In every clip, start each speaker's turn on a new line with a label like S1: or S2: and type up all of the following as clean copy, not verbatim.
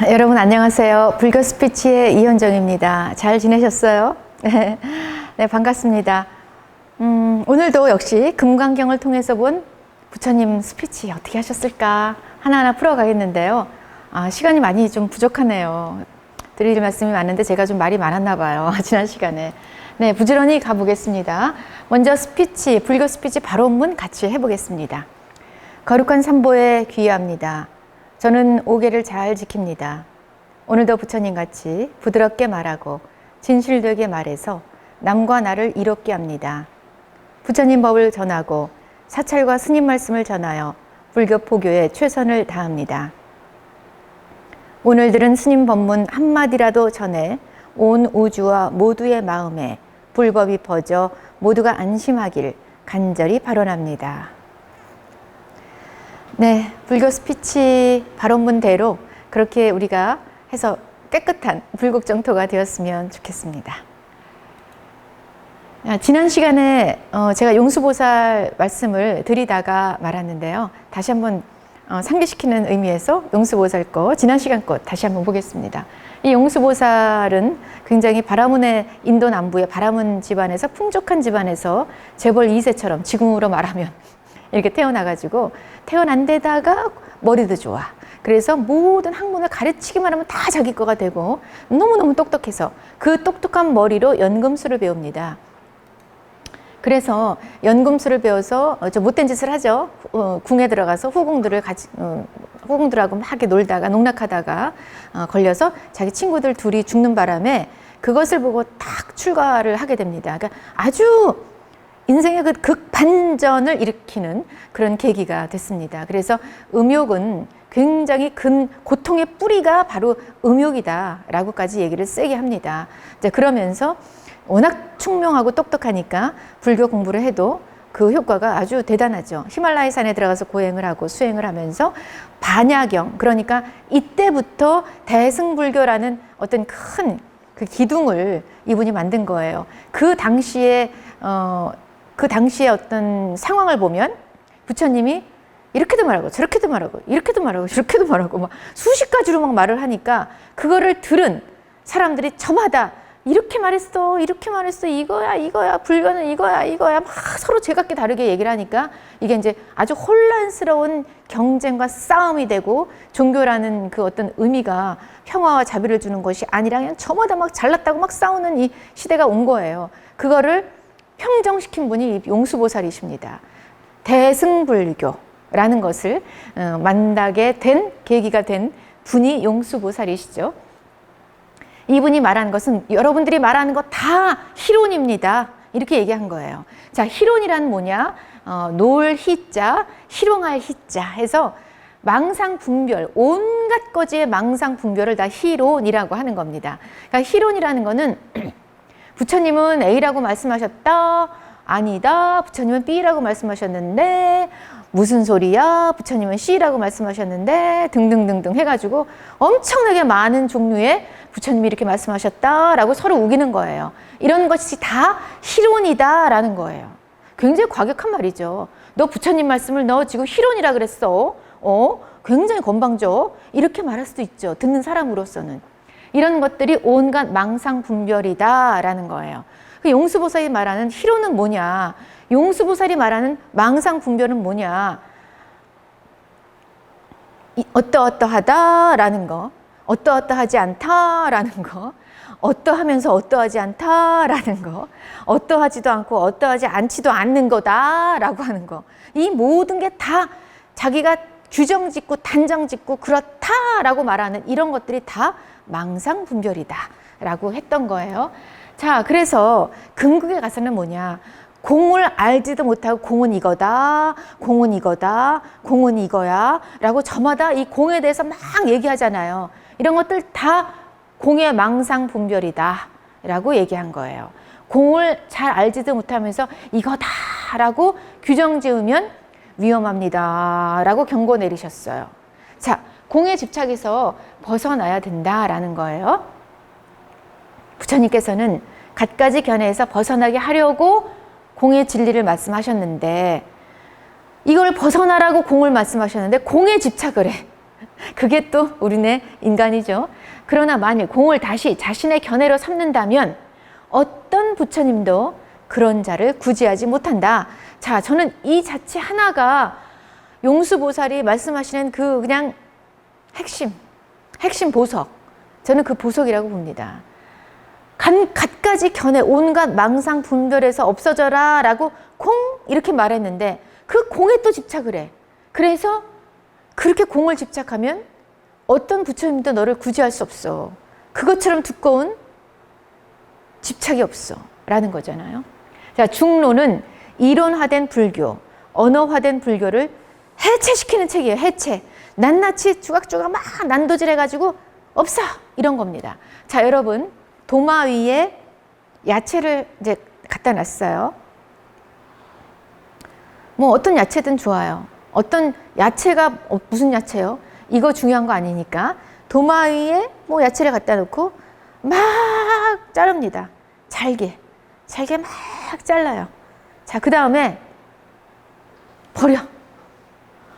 S1: 여러분 안녕하세요. 불교 스피치의 이현정입니다. 잘 지내셨어요? 네, 반갑습니다. 오늘도 역시 금강경을 통해서 본 부처님 스피치 어떻게 하셨을까 하나하나 풀어가겠는데요. 시간이 많이 좀 부족하네요. 드릴 말씀이 많은데 제가 좀 말이 많았나 봐요. 지난 시간에. 네, 부지런히 가보겠습니다. 먼저 스피치, 불교 스피치 발언문 같이 해보겠습니다. 거룩한 삼보에 귀의합니다. 저는 오계를 잘 지킵니다. 오늘도 부처님같이 부드럽게 말하고 진실되게 말해서 남과 나를 이롭게 합니다. 부처님 법을 전하고 사찰과 스님 말씀을 전하여 불교 포교에 최선을 다합니다. 오늘 들은 스님 법문 한마디라도 전해 온 우주와 모두의 마음에 불법이 퍼져 모두가 안심하길 간절히 발언합니다. 네, 불교 스피치 발언문대로 그렇게 우리가 해서 깨끗한 불국정토가 되었으면 좋겠습니다. 지난 시간에 제가 용수보살 말씀을 드리다가 말았는데요. 다시 한번 상기시키는 의미에서 용수보살 거, 지난 시간 거 다시 한번 보겠습니다. 이 용수보살은 굉장히 바라문의 인도 남부의 바라문 집안에서 풍족한 집안에서 재벌 2세처럼 지금으로 말하면 이렇게 태어나가지고 태어난 데다가 머리도 좋아. 그래서 모든 학문을 가르치기만 하면 다 자기 거가 되고 너무너무 똑똑해서 그 똑똑한 머리로 연금술을 배웁니다. 그래서 연금술을 배워서 저 못된 짓을 하죠. 궁에 들어가서 후궁들하고 막 이렇게 놀다가 농락하다가 걸려서 자기 친구들 둘이 죽는 바람에 그것을 보고 딱 출가를 하게 됩니다. 그러니까 아주 인생의 그 극반전을 일으키는 그런 계기가 됐습니다. 그래서 음욕은 굉장히 근 고통의 뿌리가 바로 음욕이다 라고까지 얘기를 세게 합니다. 이제 그러면서 워낙 총명하고 똑똑하니까 불교 공부를 해도 그 효과가 아주 대단하죠. 히말라야 산에 들어가서 고행을 하고 수행을 하면서 반야경, 그러니까 이때부터 대승불교라는 어떤 큰 그 기둥을 이분이 만든 거예요. 그 당시에 어떤 상황을 보면 부처님이 이렇게도 말하고 저렇게도 말하고 이렇게도 말하고 저렇게도 말하고 막 수십 가지로 막 말을 하니까 그거를 들은 사람들이 저마다 이렇게 말했어 이거야 불교는 이거야 막 서로 제각기 다르게 얘기를 하니까 이게 이제 아주 혼란스러운 경쟁과 싸움이 되고 종교라는 그 어떤 의미가 평화와 자비를 주는 것이 아니라 그냥 저마다 막 잘났다고 막 싸우는 이 시대가 온 거예요. 그거를 평정시킨 분이 용수보살이십니다. 대승불교라는 것을 만나게 된 계기가 된 분이 용수보살이시죠. 이분이 말하는 것은 여러분들이 말하는 거 다 희론입니다. 이렇게 얘기한 거예요. 자, 희론이란 뭐냐? 놀 희자, 희롱할 희자 해서 망상분별, 온갖 거지의 망상분별을 다 희론이라고 하는 겁니다. 그러니까 희론이라는 거는 부처님은 A라고 말씀하셨다. 아니다. 부처님은 B라고 말씀하셨는데 무슨 소리야? 부처님은 C라고 말씀하셨는데 등등등등 해가지고 엄청나게 많은 종류의 부처님이 이렇게 말씀하셨다라고 서로 우기는 거예요. 이런 것이 다 희론이다라는 거예요. 굉장히 과격한 말이죠. 너 부처님 말씀을 너 지금 희론이라 그랬어. 굉장히 건방져. 이렇게 말할 수도 있죠. 듣는 사람으로서는. 이런 것들이 온갖 망상분별이다라는 거예요. 그 용수보살이 말하는 희론은 뭐냐? 용수보살이 말하는 망상분별은 뭐냐? 어떠어떠하다라는 거, 어떠어떠하지 않다라는 거, 어떠하면서 어떠하지 않다라는 거, 어떠하지도 않고 어떠하지 않지도 않는 거다라고 하는 거. 이 모든 게 다 자기가 규정짓고 단정짓고 그렇다라고 말하는 이런 것들이 다 망상분별이다라고 했던 거예요. 자, 그래서 금극에 가서는 뭐냐? 공을 알지도 못하고 공은 이거다, 공은 이거다, 공은 이거야 라고 저마다 이 공에 대해서 막 얘기하잖아요. 이런 것들 다 공의 망상분별이다 라고 얘기한 거예요. 공을 잘 알지도 못하면서 이거다 라고 규정 지으면 위험합니다 라고 경고 내리셨어요. 자, 공에 집착해서 벗어나야 된다라는 거예요. 부처님께서는 갖가지 견해에서 벗어나게 하려고 공의 진리를 말씀하셨는데 이걸 벗어나라고 공을 말씀하셨는데 공에 집착을 해. 그게 또 우리네 인간이죠. 그러나 만일 공을 다시 자신의 견해로 삼는다면 어떤 부처님도 그런 자를 구제하지 못한다. 자, 저는 이 자체 하나가 용수보살이 말씀하시는 그 그냥 핵심 보석. 저는 그 보석이라고 봅니다. 갖가지 견해, 온갖 망상 분별에서 없어져라 라고 공 이렇게 말했는데 그 공에 또 집착을 해. 그래서 그렇게 공을 집착하면 어떤 부처님도 너를 구제할 수 없어. 그것처럼 두꺼운 집착이 없어 라는 거잖아요. 자, 중론은 이론화된 불교, 언어화된 불교를 해체시키는 책이에요. 해체. 낱낱이 조각조각 막 난도질 해가지고 없어 이런 겁니다. 자, 여러분 도마 위에 야채를 이제 갖다 놨어요. 뭐 어떤 야채든 좋아요. 어떤 야채가 무슨 야채요? 이거 중요한 거 아니니까 도마 위에 뭐 야채를 갖다 놓고 막 자릅니다. 잘게 막 잘라요. 자, 그 다음에 버려.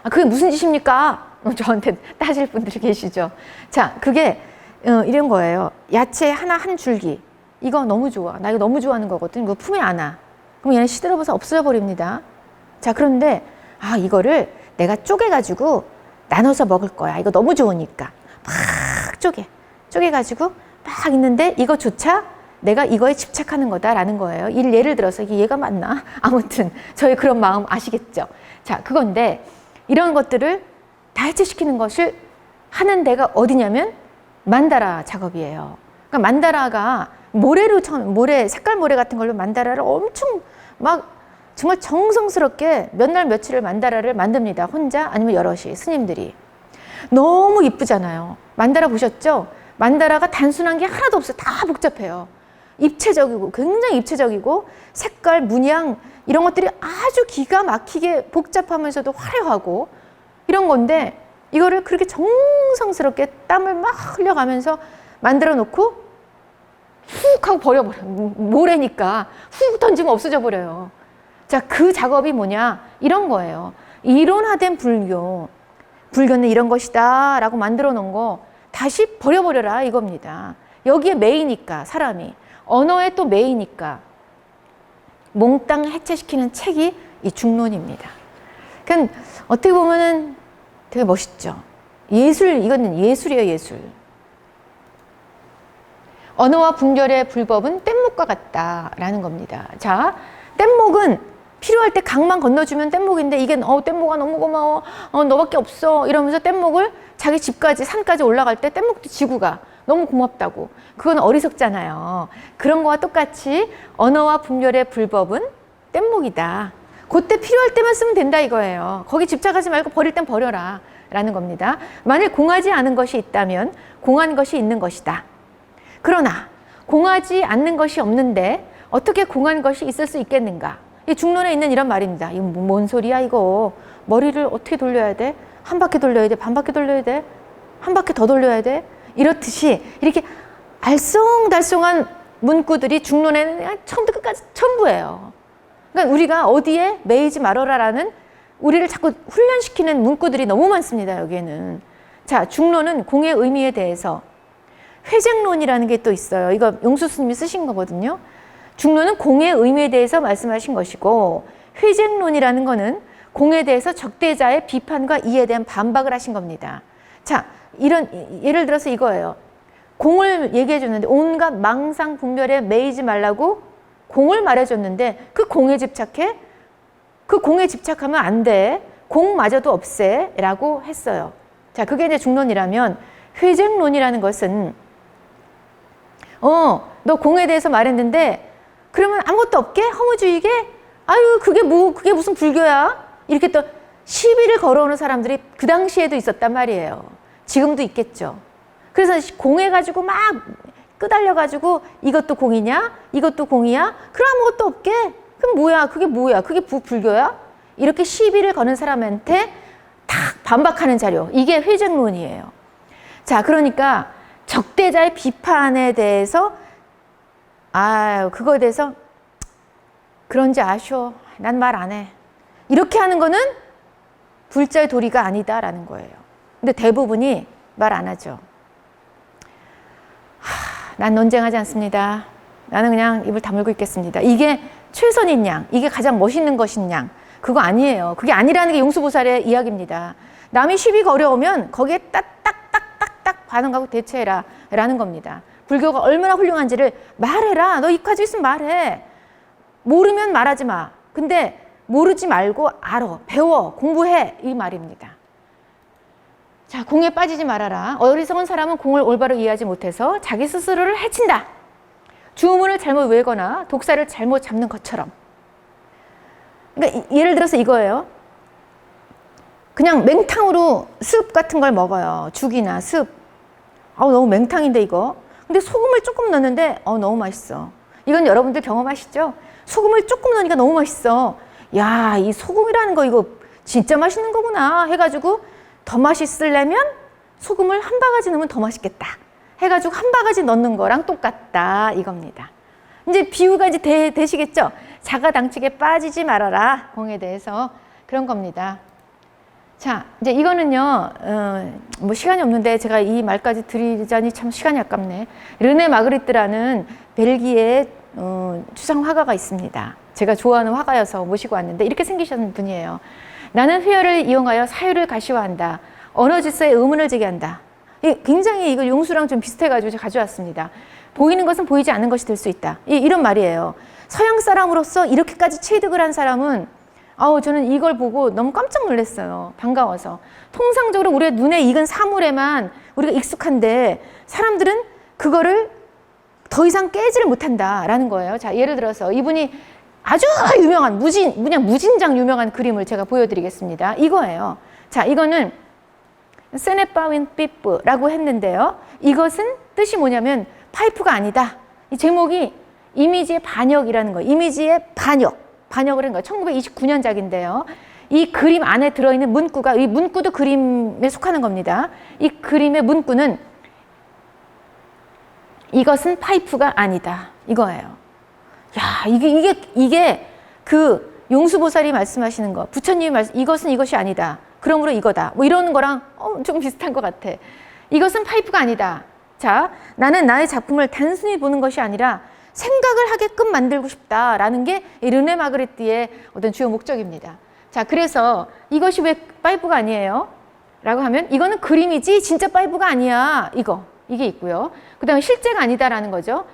S1: 아, 그게 무슨 짓입니까? 저한테 따질 분들이 계시죠. 자, 그게 이런 거예요. 야채 하나 한 줄기. 이거 너무 좋아. 나 이거 너무 좋아하는 거거든. 이거 품에 안아. 그럼 얘는 시들어버려서 없어져 버립니다. 자, 그런데 이거를 내가 쪼개가지고 나눠서 먹을 거야. 이거 너무 좋으니까. 막 쪼개가지고 막 있는데 이거조차 내가 이거에 집착하는 거다라는 거예요. 예를 들어서 이게 얘가 맞나? 아무튼 저의 그런 마음 아시겠죠? 자, 그건데 이런 것들을 다 해체시키는 것을 하는 데가 어디냐면 만다라 작업이에요. 그러니까 만다라가 모래, 색깔 모래 같은 걸로 만다라를 엄청 막 정말 정성스럽게 몇 날 며칠을 만다라를 만듭니다. 혼자 아니면 여럿이 스님들이. 너무 이쁘잖아요. 만다라 보셨죠? 만다라가 단순한 게 하나도 없어요. 다 복잡해요. 입체적이고 굉장히 입체적이고 색깔, 문양 이런 것들이 아주 기가 막히게 복잡하면서도 화려하고 이런 건데 이거를 그렇게 정성스럽게 땀을 막 흘려가면서 만들어 놓고 훅 하고 버려버려요. 모래니까 훅 던지면 없어져 버려요. 자, 그 작업이 뭐냐? 이런 거예요. 이론화된 불교는 이런 것이다 라고 만들어 놓은 거 다시 버려버려라 이겁니다. 여기에 매이니까 사람이 언어에 또 매이니까 몽땅 해체시키는 책이 이 중론입니다. 그러니까 어떻게 보면은 되게 멋있죠. 이거는 예술이에요, 예술. 언어와 분별의 불법은 뗏목과 같다라는 겁니다. 자, 뗏목은 필요할 때 강만 건너주면 뗏목인데 이게 뗏목아 너무 고마워. 너밖에 없어. 이러면서 뗏목을 자기 집까지 산까지 올라갈 때 뗏목도 지고 가. 너무 고맙다고. 그건 어리석잖아요. 그런 거와 똑같이 언어와 분별의 불법은 뗏목이다. 그때 필요할 때만 쓰면 된다 이거예요. 거기 집착하지 말고 버릴 땐 버려라 라는 겁니다. 만일 공하지 않은 것이 있다면 공한 것이 있는 것이다. 그러나 공하지 않는 것이 없는데 어떻게 공한 것이 있을 수 있겠는가? 이 중론에 있는 이런 말입니다. 이거 뭔 소리야 이거. 머리를 어떻게 돌려야 돼? 한 바퀴 돌려야 돼? 반 바퀴 돌려야 돼? 한 바퀴 더 돌려야 돼? 이렇듯이 이렇게 알쏭달쏭한 문구들이 중론에는 처음부터 끝까지 전부예요. 그러니까 우리가 어디에 매이지 말아라라는 우리를 자꾸 훈련시키는 문구들이 너무 많습니다. 여기에는. 자, 중론은 공의 의미에 대해서 회쟁론이라는 게 또 있어요. 이거 용수 스님이 쓰신 거거든요. 중론은 공의 의미에 대해서 말씀하신 것이고 회쟁론이라는 거는 공에 대해서 적대자의 비판과 이에 대한 반박을 하신 겁니다. 자, 예를 들어서 이거예요. 공을 얘기해 줬는데 온갖 망상 분별에 매이지 말라고 공을 말해줬는데 그 공에 집착해? 그 공에 집착하면 안 돼. 공마저도 없애 라고 했어요. 자, 그게 이제 중론이라면 회쟁론이라는 것은 너 공에 대해서 말했는데 그러면 아무것도 없게? 허무주의게? 아유 그게 무슨 불교야? 이렇게 또 시비를 걸어오는 사람들이 그 당시에도 있었단 말이에요. 지금도 있겠죠. 그래서 공해 가지고 막 끄달려가지고 이것도 공이냐? 이것도 공이야? 그럼 아무것도 없게? 그럼 뭐야? 그게 뭐야? 그게 불교야? 이렇게 시비를 거는 사람한테 탁 반박하는 자료. 이게 회쟁론이에요. 자, 그러니까 적대자의 비판에 대해서 그거에 대해서 그런지 아쉬워. 난 말 안 해. 이렇게 하는 거는 불자의 도리가 아니다라는 거예요. 근데 대부분이 말 안 하죠. 난 논쟁하지 않습니다. 나는 그냥 입을 다물고 있겠습니다. 이게 최선인 양, 이게 가장 멋있는 것인 양, 그거 아니에요. 그게 아니라는 게 용수보살의 이야기입니다. 남이 시비가 어려우면 거기에 딱딱딱딱딱 반응하고 대처해라 라는 겁니다. 불교가 얼마나 훌륭한지를 말해라. 너 입 가지고 있으면 말해. 모르면 말하지 마. 근데 모르지 말고 알아, 배워, 공부해, 이 말입니다. 자, 공에 빠지지 말아라. 어리석은 사람은 공을 올바로 이해하지 못해서 자기 스스로를 해친다. 주문을 잘못 외거나 독사를 잘못 잡는 것처럼. 그러니까 예를 들어서 이거예요. 그냥 맹탕으로 습 같은 걸 먹어요. 죽이나 습. 너무 맹탕인데 이거. 근데 소금을 조금 넣는데 너무 맛있어. 이건 여러분들 경험하시죠? 소금을 조금 넣으니까 너무 맛있어. 야, 이 소금이라는 거 이거 진짜 맛있는 거구나 해가지고 더 맛있으려면 소금을 한 바가지 넣으면 더 맛있겠다 해가지고 한 바가지 넣는 거랑 똑같다 이겁니다. 이제 비유가 이제 되시겠죠? 자가당착에 빠지지 말아라. 공에 대해서 그런 겁니다. 자, 이제 이거는요, 뭐 시간이 없는데 제가 이 말까지 드리자니 참 시간이 아깝네. 르네 마그리트라는 벨기에 추상 화가가 있습니다. 제가 좋아하는 화가여서 모시고 왔는데 이렇게 생기신 분이에요. 나는 회열을 이용하여 사유를 가시화한다. 언어 질서에 의문을 제기한다. 굉장히 이거 용수랑 좀 비슷해가지고 제가 가져왔습니다. 보이는 것은 보이지 않는 것이 될 수 있다. 이런 말이에요. 서양 사람으로서 이렇게까지 체득을 한 사람은 저는 이걸 보고 너무 깜짝 놀랐어요. 반가워서. 통상적으로 우리가 눈에 익은 사물에만 우리가 익숙한데 사람들은 그거를 더 이상 깨지를 못한다라는 거예요. 자, 예를 들어서 이분이 아주 유명한 그냥 무진장 유명한 그림을 제가 보여드리겠습니다. 이거예요. 자, 이거는 세네파윈 삐뿌라고 했는데요. 이것은 뜻이 뭐냐면 파이프가 아니다. 이 제목이 이미지의 반역이라는 거예요. 이미지의 반역을 한 거예요. 1929년작인데요. 이 그림 안에 들어있는 문구가, 이 문구도 그림에 속하는 겁니다. 이 그림의 문구는 이것은 파이프가 아니다. 이거예요. 야, 이게 그 용수보살이 말씀하시는 거, 부처님이 이것은 이것이 아니다. 그러므로 이거다. 뭐 이러는 거랑 조금 비슷한 것 같아. 이것은 파이프가 아니다. 자, 나는 나의 작품을 단순히 보는 것이 아니라 생각을 하게끔 만들고 싶다라는 게 르네 마그리트의 어떤 주요 목적입니다. 자, 그래서 이것이 왜 파이프가 아니에요? 라고 하면 이거는 그림이지 진짜 파이프가 아니야. 이게 있고요. 그 다음에 실제가 아니다라는 거죠.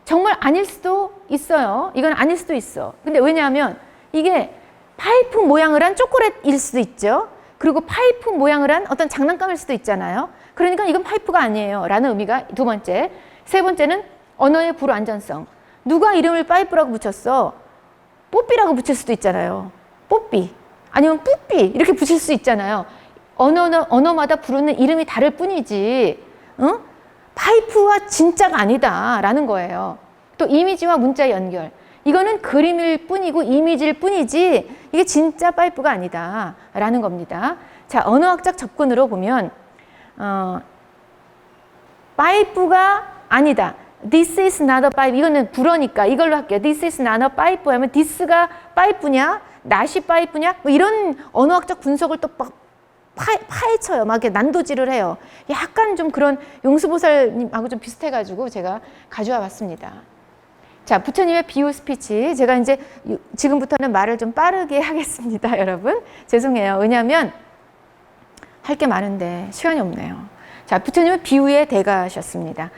S1: 정말 아닐 수도 있어요. 이건 아닐 수도 있어. 근데 왜냐하면 이게 파이프 모양을 한 초콜릿일 수도 있죠. 그리고 파이프 모양을 한 어떤 장난감일 수도 있잖아요. 그러니까 이건 파이프가 아니에요. 라는 의미가 두 번째. 세 번째는 언어의 불완전성. 누가 이름을 파이프라고 붙였어? 뽀삐라고 붙일 수도 있잖아요. 뽀삐. 아니면 뿌삐. 이렇게 붙일 수 있잖아요. 언어마다 부르는 이름이 다를 뿐이지. 응? 파이프와 진짜가 아니다라는 거예요. 또 이미지와 문자 연결. 이거는 그림일 뿐이고 이미지일 뿐이지 이게 진짜 파이프가 아니다라는 겁니다. 자, 언어학적 접근으로 보면 파이프가 아니다. This is not a pipe. 이거는 불어니까 이걸로 할게요. This is not a pipe 하면 this가 파이프냐? not이 파이프냐? 뭐 이런 언어학적 분석을 또 파헤쳐요. 막 이렇게 난도질을 해요. 약간 좀 그런 용수보살님하고 좀 비슷해가지고 제가 가져와 봤습니다. 자, 부처님의 비유 스피치. 제가 이제 지금부터는 말을 좀 빠르게 하겠습니다, 여러분. 죄송해요. 왜냐하면 할 게 많은데 시간이 없네요. 자, 부처님은 비유의 대가셨습니다.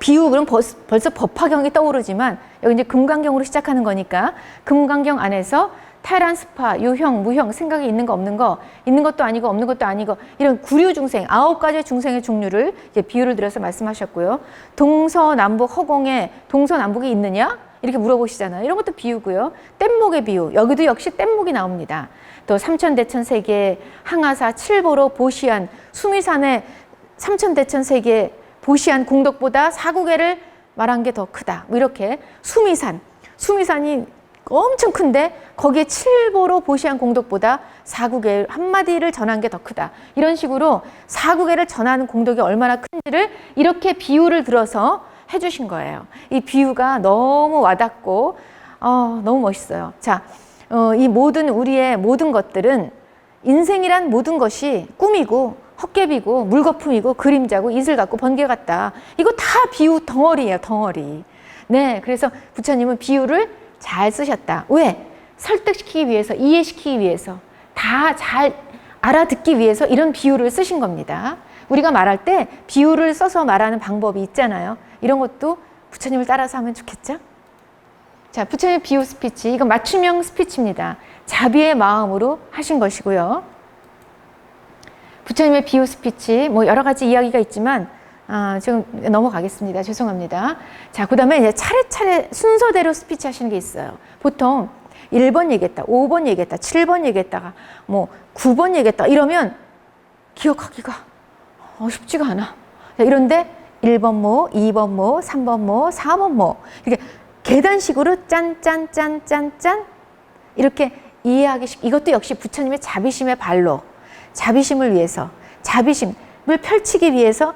S1: 비유, 그럼 벌써 법화경이 떠오르지만 여기 이제 금강경으로 시작하는 거니까 금강경 안에서 탈한 스파, 유형, 무형, 생각이 있는 거 없는 거, 있는 것도 아니고 없는 것도 아니고 이런 구류 중생, 9가지 중생의 종류를 이제 비유를 들어서 말씀하셨고요. 동서남북 허공에 동서남북이 있느냐? 이렇게 물어보시잖아요. 이런 것도 비유고요. 뗏목의 비유, 여기도 역시 뗏목이 나옵니다. 또 삼천대천세계, 항아사, 칠보로, 보시안, 수미산의 삼천대천세계, 보시안 공덕보다 사구계를 말한 게 더 크다. 뭐 이렇게 수미산이 엄청 큰데 거기에 칠보로 보시한 공덕보다 사구계 한마디를 전한 게 더 크다. 이런 식으로 사구계를 전하는 공덕이 얼마나 큰지를 이렇게 비유를 들어서 해주신 거예요. 이 비유가 너무 와닿고 너무 멋있어요. 자, 이 우리의 모든 것들은 인생이란 모든 것이 꿈이고 헛개비고 물거품이고 그림자고 이슬 같고 번개 같다. 이거 다 비유 덩어리예요, 덩어리. 네, 그래서 부처님은 비유를 잘 쓰셨다. 왜? 설득시키기 위해서, 이해시키기 위해서, 다 잘 알아듣기 위해서 이런 비유를 쓰신 겁니다. 우리가 말할 때 비유를 써서 말하는 방법이 있잖아요. 이런 것도 부처님을 따라서 하면 좋겠죠? 자, 부처님의 비유 스피치, 이건 맞춤형 스피치입니다. 자비의 마음으로 하신 것이고요. 부처님의 비유 스피치, 뭐 여러 가지 이야기가 있지만 지금 넘어가겠습니다. 죄송합니다. 자, 그 다음에 이제 차례차례 순서대로 스피치 하시는 게 있어요. 보통 1번 얘기했다, 5번 얘기했다, 7번 얘기했다가 뭐 9번 얘기했다 이러면 기억하기가 쉽지가 않아. 이런데 1번 뭐, 2번 뭐, 3번 뭐, 4번 뭐 이렇게 계단식으로 짠짠짠짠짠 이렇게 이해하기 쉽. 이것도 역시 부처님의 자비심의 발로, 자비심을 위해서, 자비심을 펼치기 위해서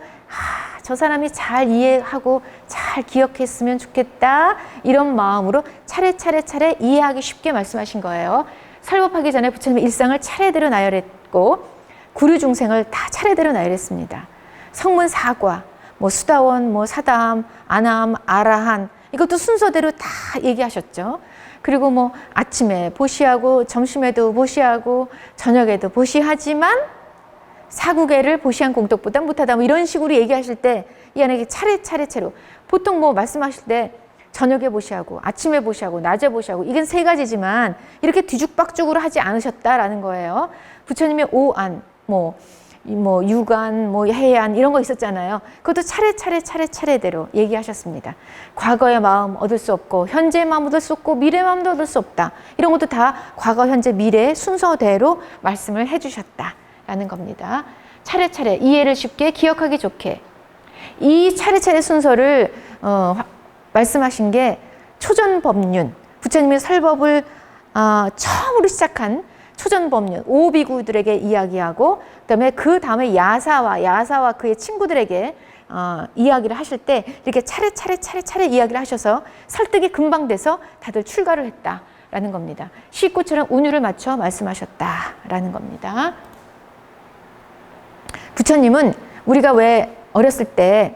S1: 저 사람이 잘 이해하고 잘 기억했으면 좋겠다 이런 마음으로 차례 이해하기 쉽게 말씀하신 거예요. 설법하기 전에 부처님의 일상을 차례대로 나열했고 구류 중생을 다 차례대로 나열했습니다. 성문 사과, 뭐 수다원, 뭐 사담, 아남, 아라한 이것도 순서대로 다 얘기하셨죠. 그리고 뭐 아침에 보시하고 점심에도 보시하고 저녁에도 보시하지만 사구계를 보시한 공덕보다 못하다 뭐 이런 식으로 얘기하실 때 이 안에 차례차례로 보통 뭐 말씀하실 때 저녁에 보시하고 아침에 보시하고 낮에 보시하고 이건 세 가지지만 이렇게 뒤죽박죽으로 하지 않으셨다라는 거예요. 부처님의 오안, 뭐 유관, 뭐 해안 이런 거 있었잖아요. 그것도 차례대로 얘기하셨습니다. 과거의 마음 얻을 수 없고 현재의 마음 얻을 수 없고 미래의 마음도 얻을 수 없다. 이런 것도 다 과거, 현재, 미래의 순서대로 말씀을 해주셨다라는 겁니다. 차례차례 이해를 쉽게 기억하기 좋게 이 차례차례 순서를 말씀하신 게 초전법륜, 부처님의 설법을 처음으로 시작한 초전법륜, 오비구들에게 이야기하고 그 다음에 야사와 그의 친구들에게 이야기를 하실 때 이렇게 차례 이야기를 하셔서 설득이 금방 돼서 다들 출가를 했다라는 겁니다. 시구처럼 운율을 맞춰 말씀하셨다라는 겁니다. 부처님은 우리가 왜 어렸을 때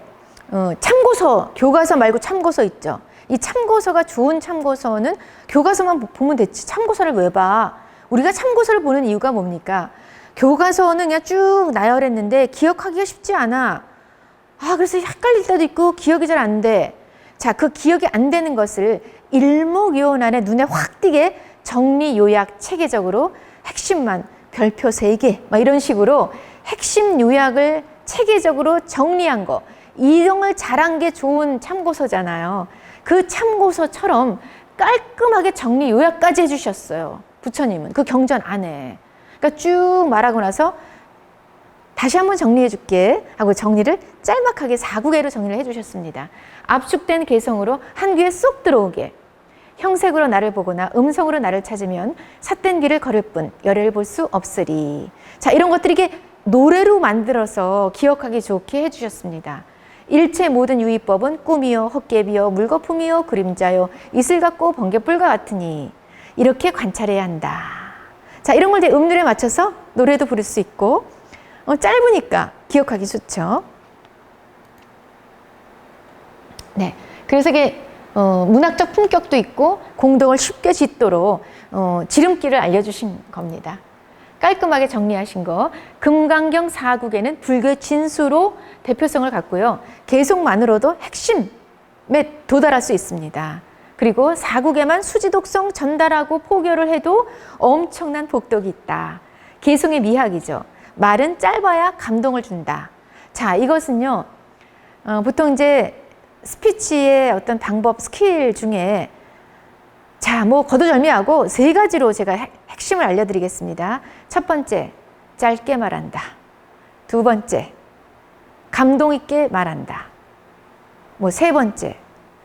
S1: 참고서, 교과서 말고 참고서 있죠. 이 참고서가 좋은 참고서는 교과서만 보면 됐지 참고서를 왜 봐? 우리가 참고서를 보는 이유가 뭡니까? 교과서는 그냥 쭉 나열했는데 기억하기가 쉽지 않아. 그래서 헷갈릴 때도 있고 기억이 잘 안 돼. 자, 그 기억이 안 되는 것을 일목요원 안에 눈에 확 띄게 정리 요약 체계적으로 핵심만 별표 3개 막 이런 식으로 핵심 요약을 체계적으로 정리한 거, 이용을 잘한 게 좋은 참고서잖아요. 그 참고서처럼 깔끔하게 정리 요약까지 해주셨어요. 부처님은 그 경전 안에. 그러니까 쭉 말하고 나서 다시 한번 정리해 줄게 하고 정리를 짤막하게 4구계로 정리를 해주셨습니다. 압축된 개성으로 한 귀에 쏙 들어오게. 형색으로 나를 보거나 음성으로 나를 찾으면 삿된 길을 걸을 뿐 열애를 볼 수 없으리. 자, 이런 것들이 이게 노래로 만들어서 기억하기 좋게 해주셨습니다. 일체 모든 유의법은 꿈이요 헛개비요 물거품이요 그림자요 이슬 같고 번개불과 같으니 이렇게 관찰해야 한다. 자, 이런 걸 이제 음률에 맞춰서 노래도 부를 수 있고 짧으니까 기억하기 좋죠. 네, 그래서 이게 문학적 품격도 있고 공덕을 쉽게 짓도록 지름길을 알려주신 겁니다. 깔끔하게 정리하신 거. 금강경 4구계는 불교의 진수로 대표성을 갖고요. 개송만으로도 핵심에 도달할 수 있습니다. 그리고 4구계만 수지독성 전달하고 포교를 해도 엄청난 복덕이 있다. 개송의 미학이죠. 말은 짧아야 감동을 준다. 자, 이것은요. 보통 이제 스피치의 어떤 방법, 스킬 중에 자, 뭐 거두절미하고 3가지로 제가 핵심을 알려드리겠습니다. 첫 번째, 짧게 말한다. 두 번째, 감동 있게 말한다. 뭐 세 번째,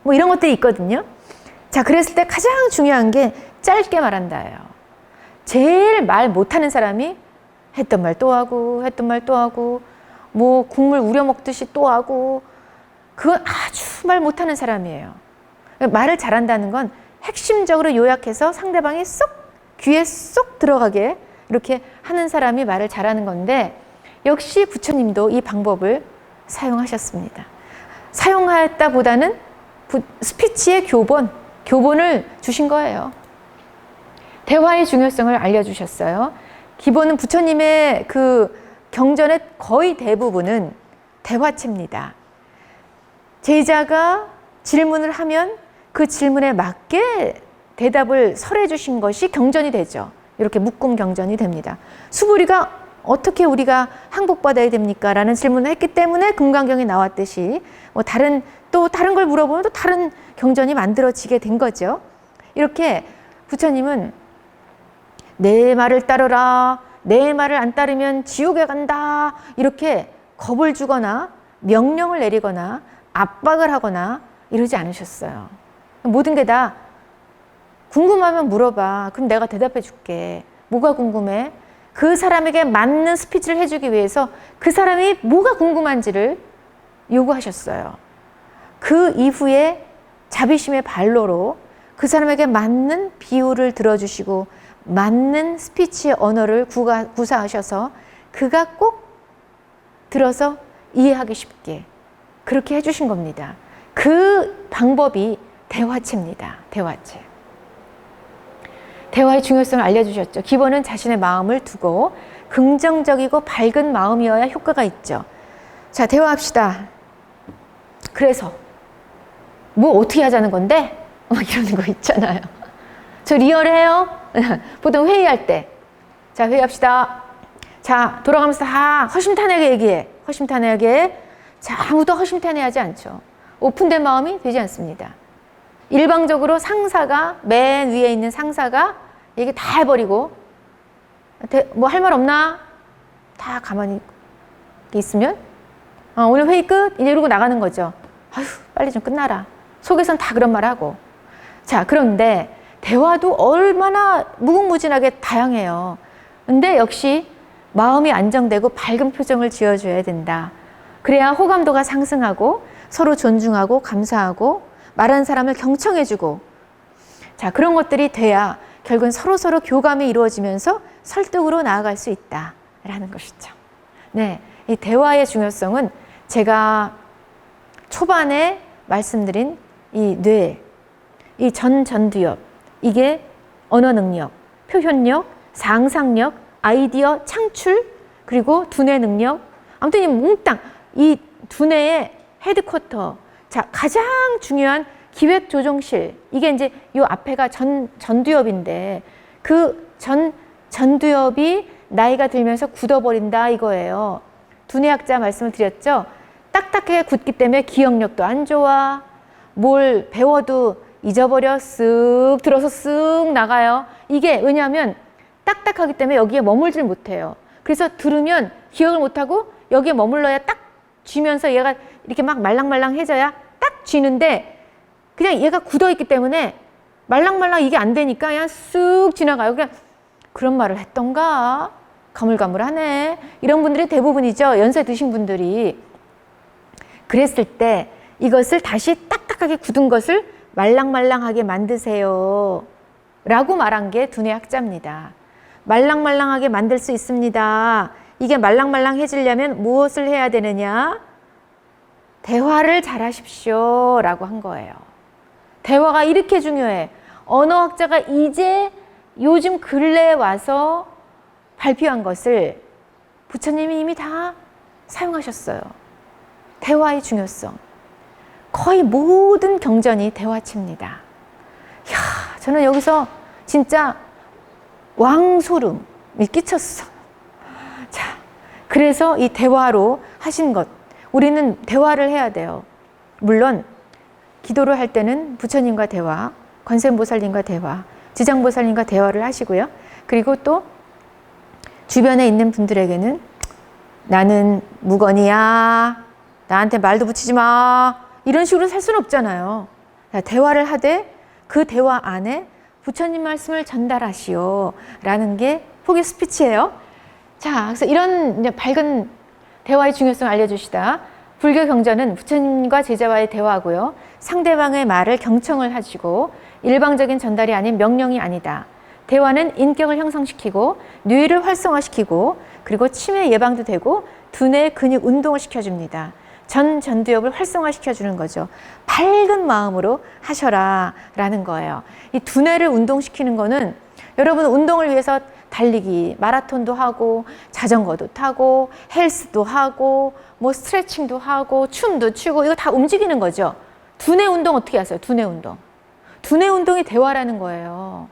S1: 뭐 이런 것들이 있거든요. 자, 그랬을 때 가장 중요한 게 짧게 말한다예요. 제일 말 못하는 사람이 했던 말 또 하고 했던 말 또 하고 뭐 국물 우려 먹듯이 또 하고 그건 아주 말 못하는 사람이에요. 말을 잘한다는 건 핵심적으로 요약해서 상대방이 쏙 귀에 쏙 들어가게 이렇게 하는 사람이 말을 잘하는 건데 역시 부처님도 이 방법을 사용하셨습니다. 사용하였다보다는 스피치의 교본을 주신 거예요. 대화의 중요성을 알려주셨어요. 기본은 부처님의 그 경전의 거의 대부분은 대화체입니다. 제자가 질문을 하면 그 질문에 맞게 대답을 설해 주신 것이 경전이 되죠. 이렇게 묶음 경전이 됩니다. 수부리가 어떻게 우리가 항복받아야 됩니까? 라는 질문을 했기 때문에 금강경이 나왔듯이 뭐 다른 걸 물어보면 또 다른 경전이 만들어지게 된 거죠. 이렇게 부처님은 내 말을 따르라, 내 말을 안 따르면 지옥에 간다, 이렇게 겁을 주거나 명령을 내리거나 압박을 하거나 이러지 않으셨어요. 모든 게 다 궁금하면 물어봐. 그럼 내가 대답해 줄게. 뭐가 궁금해? 그 사람에게 맞는 스피치를 해주기 위해서 그 사람이 뭐가 궁금한지를 요구하셨어요. 그 이후에 자비심의 발로로 그 사람에게 맞는 비유를 들어주시고 맞는 스피치의 언어를 구사하셔서 그가 꼭 들어서 이해하기 쉽게 그렇게 해주신 겁니다. 그 방법이 대화체입니다. 대화체. 대화의 중요성을 알려주셨죠. 기본은 자신의 마음을 두고 긍정적이고 밝은 마음이어야 효과가 있죠. 자, 대화합시다. 그래서 뭐 어떻게 하자는 건데? 이러는 거 있잖아요. 저 리얼해요? 보통 회의할 때. 자, 회의합시다. 자, 돌아가면서 다 허심탄회하게 얘기해. 허심탄회하게. 자, 아무도 허심탄회하지 않죠. 오픈된 마음이 되지 않습니다. 일방적으로 상사가, 맨 위에 있는 상사가 얘기 다 해버리고 뭐 할 말 없나? 다 가만히 있으면 오늘 회의 끝? 이러고 나가는 거죠. 아휴, 빨리 좀 끝나라. 속에선 다 그런 말 하고. 자, 그런데 대화도 얼마나 무궁무진하게 다양해요. 근데 역시 마음이 안정되고 밝은 표정을 지어줘야 된다. 그래야 호감도가 상승하고 서로 존중하고 감사하고 말하는 사람을 경청해주고, 자, 그런 것들이 돼야 결국은 서로서로 교감이 이루어지면서 설득으로 나아갈 수 있다라는 것이죠. 네, 이 대화의 중요성은 제가 초반에 말씀드린 이 뇌, 이 전두엽, 이게 언어 능력, 표현력, 상상력, 아이디어 창출, 그리고 두뇌 능력, 아무튼 이 몽땅 이 두뇌의 헤드쿼터, 자, 가장 중요한 기획조정실, 이게 이제 요 앞에가 전두엽인데 그 전두엽이 나이가 들면서 굳어버린다 이거예요. 두뇌학자 말씀을 드렸죠. 딱딱하게 굳기 때문에 기억력도 안 좋아. 뭘 배워도 잊어버려. 쓱 들어서 쓱 나가요. 이게 왜냐하면 딱딱하기 때문에 여기에 머물질 못해요. 그래서 들으면 기억을 못하고 여기에 머물러야 딱 쥐면서 얘가 이렇게 막 말랑말랑해져야 딱 쥐는데 그냥 얘가 굳어있기 때문에 말랑말랑 이게 안 되니까 그냥 쓱 지나가요. 그냥 그런 말을 했던가? 가물가물하네. 이런 분들이 대부분이죠. 연세 드신 분들이. 그랬을 때 이것을 다시 딱딱하게 굳은 것을 말랑말랑하게 만드세요. 라고 말한 게 두뇌학자입니다. 말랑말랑하게 만들 수 있습니다. 이게 말랑말랑해지려면 무엇을 해야 되느냐? 대화를 잘하십시오. 라고 한 거예요. 대화가 이렇게 중요해. 언어학자가 이제 요즘 근래에 와서 발표한 것을 부처님이 이미 다 사용하셨어요. 대화의 중요성. 거의 모든 경전이 대화체입니다. 이야, 저는 여기서 진짜 왕소름이 끼쳤어. 자, 그래서 이 대화로 하신 것, 우리는 대화를 해야 돼요. 물론 기도를 할 때는 부처님과 대화, 관세음보살님과 대화, 지장보살님과 대화를 하시고요. 그리고 또 주변에 있는 분들에게는 나는 무건이야, 나한테 말도 붙이지 마, 이런 식으로 살 수는 없잖아요. 대화를 하되 그 대화 안에 부처님 말씀을 전달하시오 라는 게 포기 스피치예요. 자, 그래서 이런 밝은 대화의 중요성을 알려주시다. 불교 경전은 부처님과 제자와의 대화고요. 상대방의 말을 경청을 하시고 일방적인 전달이 아닌 명령이 아니다. 대화는 인격을 형성시키고 뇌를 활성화시키고 그리고 치매 예방도 되고 두뇌 근육 운동을 시켜줍니다. 전두엽을 활성화시켜주는 거죠. 밝은 마음으로 하셔라 라는 거예요. 이 두뇌를 운동시키는 거는 여러분 운동을 위해서 달리기, 마라톤도 하고 자전거도 타고 헬스도 하고 뭐 스트레칭도 하고 춤도 추고 이거 다 움직이는 거죠. 두뇌 운동 어떻게 하세요? 두뇌 운동. 두뇌 운동이 대화라는 거예요.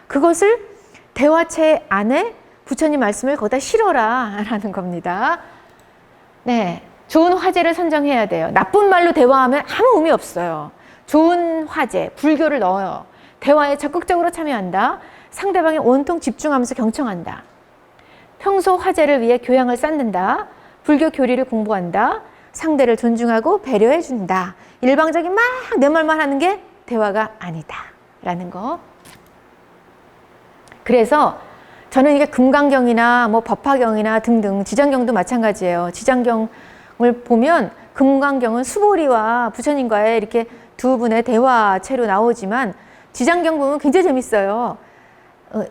S1: 그것을 대화체 안에 부처님 말씀을 거기다 실어라 라는 겁니다. 네, 좋은 화제를 선정해야 돼요. 나쁜 말로 대화하면 아무 의미 없어요. 좋은 화제, 불교를 넣어요. 대화에 적극적으로 참여한다. 상대방에 온통 집중하면서 경청한다. 평소 화제를 위해 교양을 쌓는다. 불교 교리를 공부한다. 상대를 존중하고 배려해 준다. 일방적인 막 내 말만 하는 게 대화가 아니다 라는 거. 그래서 저는 이게 금강경이나 뭐 법화경이나 등등 지장경도 마찬가지예요. 지장경을 보면 금강경은 수보리와 부처님과의 이렇게 두 분의 대화체로 나오지만 지장경 보면 굉장히 재밌어요.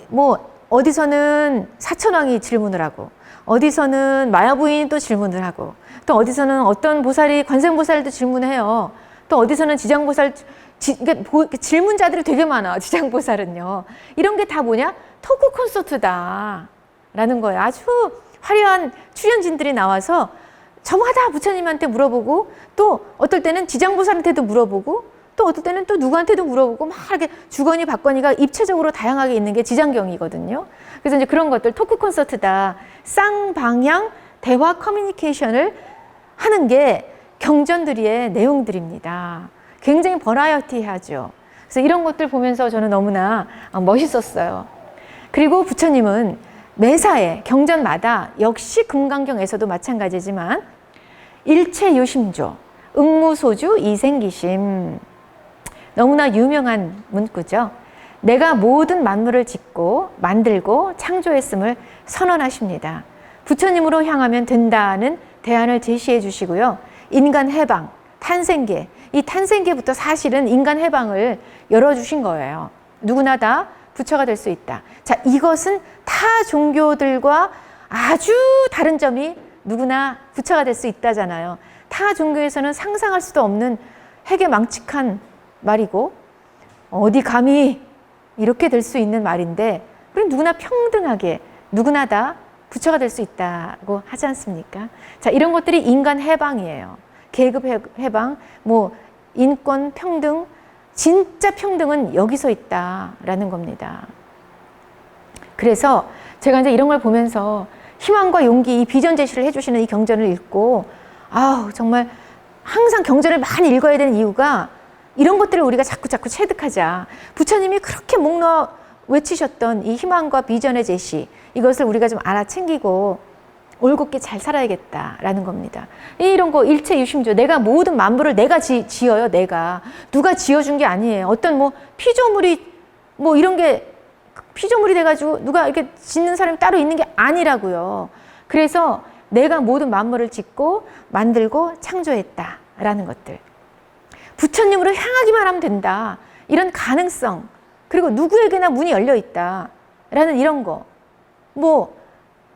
S1: 뭐 어디서는 사천왕이 질문을 하고 어디서는 마야부인이 또 질문을 하고 또 어디서는 어떤 보살이 관세음보살도 질문해요. 또 어디서는 지장보살 그러니까 질문자들이 되게 많아. 지장보살은요. 이런 게 다 뭐냐? 토크 콘서트다 라는 거예요. 아주 화려한 출연진들이 나와서 저마다 부처님한테 물어보고 또 어떨 때는 지장보살한테도 물어보고 또 어떨 때는 또 누구한테도 물어보고 막 이렇게 주거니 받거니가 입체적으로 다양하게 있는 게 지장경이거든요. 그래서 이제 그런 것들 토크 콘서트다. 쌍방향 대화 커뮤니케이션을 하는 게 경전들의 내용들입니다. 굉장히 버라이어티하죠. 그래서 이런 것들 보면서 저는 너무나 멋있었어요. 그리고 부처님은 매사에 경전마다 역시 금강경에서도 마찬가지지만 일체요심조, 응무소주 이생기심 너무나 유명한 문구죠. 내가 모든 만물을 짓고 만들고 창조했음을 선언하십니다. 부처님으로 향하면 된다는 대안을 제시해 주시고요. 인간 해방, 탄생계, 이 탄생계부터 사실은 인간 해방을 열어주신 거예요. 누구나 다 부처가 될 수 있다. 자, 이것은 타 종교들과 아주 다른 점이 누구나 부처가 될 수 있다잖아요. 타 종교에서는 상상할 수도 없는 해괴망측한 말이고 어디 감히 이렇게 될 수 있는 말인데 그럼 누구나 평등하게 누구나 다 부처가 될 수 있다고 하지 않습니까? 자, 이런 것들이 인간 해방이에요. 계급 해방, 뭐 인권 평등, 진짜 평등은 여기서 있다라는 겁니다. 그래서 제가 이제 이런 걸 보면서 희망과 용기, 이 비전 제시를 해주시는 이 경전을 읽고 아우 정말 항상 경전을 많이 읽어야 되는 이유가 이런 것들을 우리가 자꾸 체득하자. 부처님이 그렇게 목 놓아 외치셨던 이 희망과 비전의 제시, 이것을 우리가 좀 알아챙기고 올곧게 잘 살아야겠다라는 겁니다. 이런 거 일체유심조, 내가 모든 만물을 내가 지어요. 내가 누가 지어준 게 아니에요. 어떤 뭐 피조물이 뭐 이런 게 피조물이 돼가지고 누가 이렇게 짓는 사람이 따로 있는 게 아니라고요. 그래서 내가 모든 만물을 짓고 만들고 창조했다라는 것들. 부처님으로 향하기만 하면 된다. 이런 가능성. 그리고 누구에게나 문이 열려 있다라는 이런 거. 뭐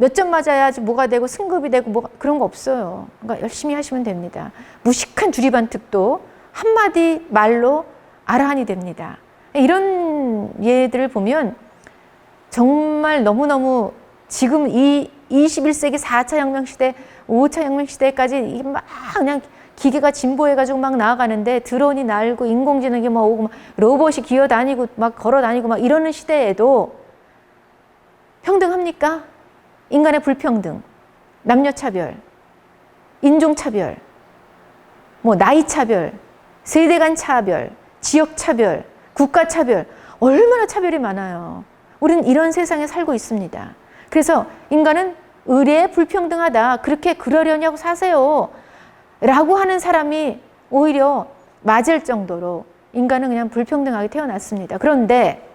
S1: 몇 점 맞아야지 뭐가 되고 승급이 되고 뭐 그런 거 없어요. 그러니까 열심히 하시면 됩니다. 무식한 두리반특도 한마디 말로 아라한이 됩니다. 이런 예들을 보면 정말 너무너무 지금 이 21세기 4차 혁명 시대, 5차 혁명 시대까지 이게 막 그냥 기계가 진보해가지고 막 나아가는데 드론이 날고 인공지능이 막 오고 막 로봇이 기어다니고 막 걸어다니고 막 이러는 시대에도 평등합니까? 인간의 불평등, 남녀차별, 인종차별, 뭐 나이차별, 세대 간 차별, 지역차별, 국가차별, 얼마나 차별이 많아요. 우리는 이런 세상에 살고 있습니다. 그래서 인간은 의례에 불평등하다. 그렇게 그러려냐고 사세요. 라고 하는 사람이 오히려 맞을 정도로 인간은 그냥 불평등하게 태어났습니다. 그런데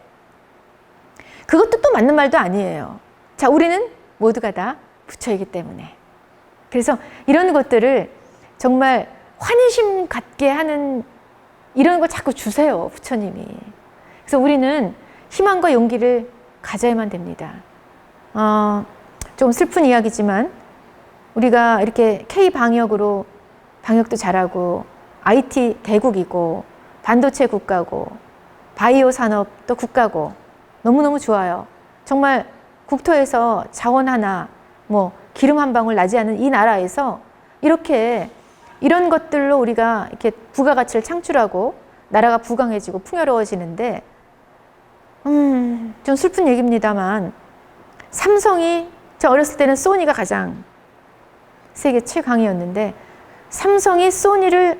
S1: 그것도 또 맞는 말도 아니에요. 자, 우리는 모두가 다 부처이기 때문에. 그래서 이런 것들을 정말 환희심 갖게 하는 이런 걸 자꾸 주세요, 부처님이. 그래서 우리는 희망과 용기를 가져야만 됩니다. 좀 슬픈 이야기지만 우리가 이렇게 K-방역으로 방역도 잘하고 IT 대국이고 반도체 국가고 바이오 산업도 국가고 너무너무 좋아요. 정말 국토에서 자원 하나, 뭐 기름 한 방울 나지 않는 이 나라에서 이렇게 이런 것들로 우리가 이렇게 부가가치를 창출하고 나라가 부강해지고 풍요로워지는데 좀 슬픈 얘기입니다만 삼성이 저 어렸을 때는 소니가 가장 세계 최강이었는데 삼성이 소니를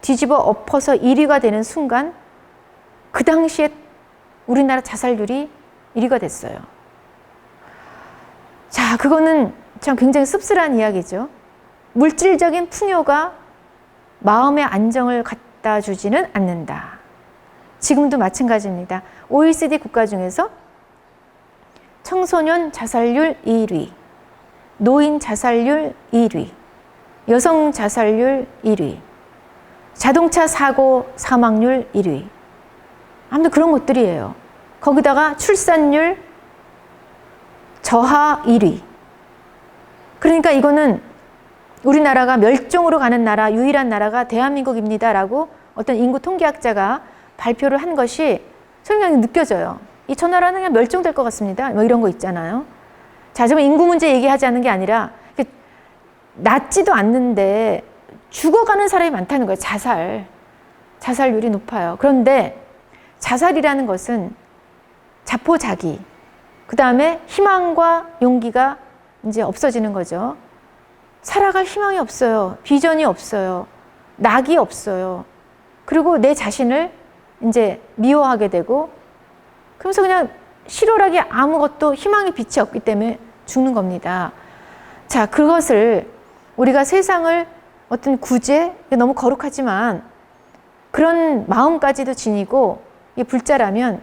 S1: 뒤집어 엎어서 1위가 되는 순간 그 당시에 우리나라 자살률이 1위가 됐어요. 자, 그거는 참 굉장히 씁쓸한 이야기죠. 물질적인 풍요가 마음의 안정을 갖다 주지는 않는다. 지금도 마찬가지입니다. OECD 국가 중에서 청소년 자살률 1위, 노인 자살률 1위, 여성 자살률 1위, 자동차 사고 사망률 1위. 아무튼 그런 것들이에요. 거기다가 출산율 저하 1위. 그러니까 이거는 우리나라가 멸종으로 가는 나라, 유일한 나라가 대한민국입니다라고 어떤 인구 통계학자가 발표를 한 것이 저는 그냥 느껴져요. 저 나라는 그냥 멸종될 것 같습니다. 뭐 이런 거 있잖아요. 자, 지금 인구 문제 얘기하자는 게 아니라 낫지도 않는데 죽어가는 사람이 많다는 거예요. 자살률이 높아요. 그런데 자살이라는 것은 자포자기, 그 다음에 희망과 용기가 이제 없어지는 거죠. 살아갈 희망이 없어요. 비전이 없어요. 낙이 없어요. 그리고 내 자신을 이제 미워하게 되고 그러면서 그냥 실오라기 아무것도 희망의 빛이 없기 때문에 죽는 겁니다. 자, 그것을 우리가 세상을 어떤 구제, 너무 거룩하지만 그런 마음까지도 지니고 이 불자라면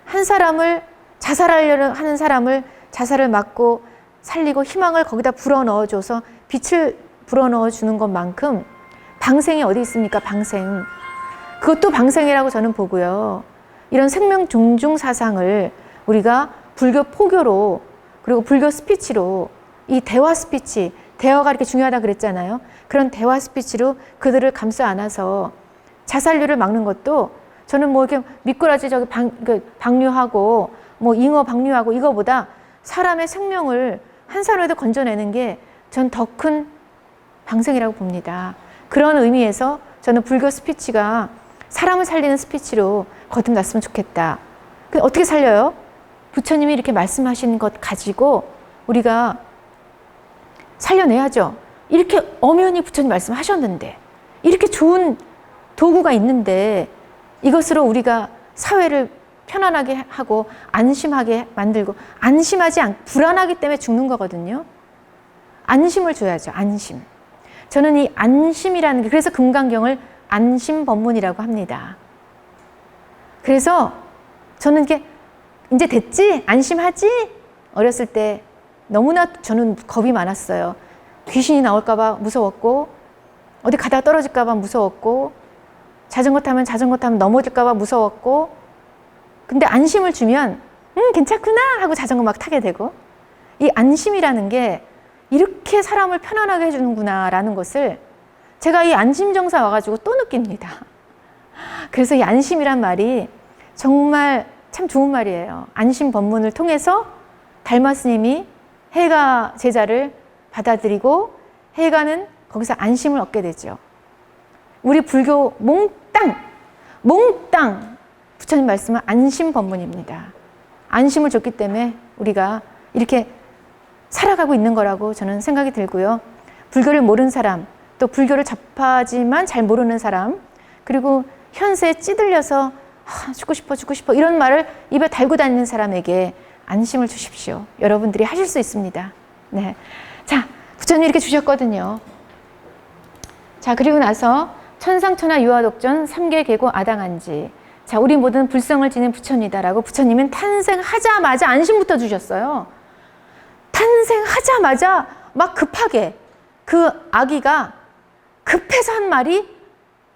S1: 한 사람을 자살하려는 하는 사람을 자살을 막고 살리고 희망을 거기다 불어넣어줘서 빛을 불어넣어 주는 것만큼 방생이 어디 있습니까? 방생. 그것도 방생이라고 저는 보고요. 이런 생명 존중 사상을 우리가 불교 포교로 그리고 불교 스피치로 이 대화 스피치, 대화가 이렇게 중요하다 그랬잖아요. 그런 대화 스피치로 그들을 감싸 안아서 자살률을 막는 것도 저는 뭐 이렇게 미꾸라지 저기 방류하고 뭐 잉어 방류하고 이거보다 사람의 생명을 한 사람에도 건져내는 게 전 더 큰 방생이라고 봅니다. 그런 의미에서 저는 불교 스피치가 사람을 살리는 스피치로 거듭났으면 좋겠다. 어떻게 살려요? 부처님이 이렇게 말씀하신 것 가지고 우리가 살려내야죠. 이렇게 엄연히 부처님 말씀하셨는데 이렇게 좋은 도구가 있는데 이것으로 우리가 사회를 편안하게 하고 안심하게 만들고 불안하기 때문에 죽는 거거든요. 안심을 줘야죠. 안심. 저는 이 안심이라는 게 그래서 금강경을 안심법문이라고 합니다. 그래서 저는 이게 이제 됐지? 안심하지? 어렸을 때 너무나 저는 겁이 많았어요. 귀신이 나올까 봐 무서웠고 어디 가다가 떨어질까 봐 무서웠고 자전거 타면 넘어질까 봐 무서웠고 근데 안심을 주면 괜찮구나 하고 자전거 막 타게 되고 이 안심이라는 게 이렇게 사람을 편안하게 해주는구나 라는 것을 제가 이 안심정사 와가지고 또 느낍니다. 그래서 이 안심이란 말이 정말 참 좋은 말이에요. 안심 법문을 통해서 달마 스님이 해가 제자를 받아들이고 해가는 거기서 안심을 얻게 되죠. 우리 불교 몽땅 부처님 말씀은 안심 법문입니다. 안심을 줬기 때문에 우리가 이렇게 살아가고 있는 거라고 저는 생각이 들고요. 불교를 모르는 사람, 또 불교를 접하지만 잘 모르는 사람, 그리고 현세에 찌들려서 죽고 싶어 이런 말을 입에 달고 다니는 사람에게 안심을 주십시오. 여러분들이 하실 수 있습니다. 네. 자, 부처님이 이렇게 주셨거든요. 자, 그리고 나서 천상천하 유아독전 삼계계고 아당한지. 자, 우리 모든 불성을 지닌 부처니다라고 부처님은 탄생하자마자 안심부터 주셨어요. 탄생하자마자 막 급하게 그 아기가 급해서 한 말이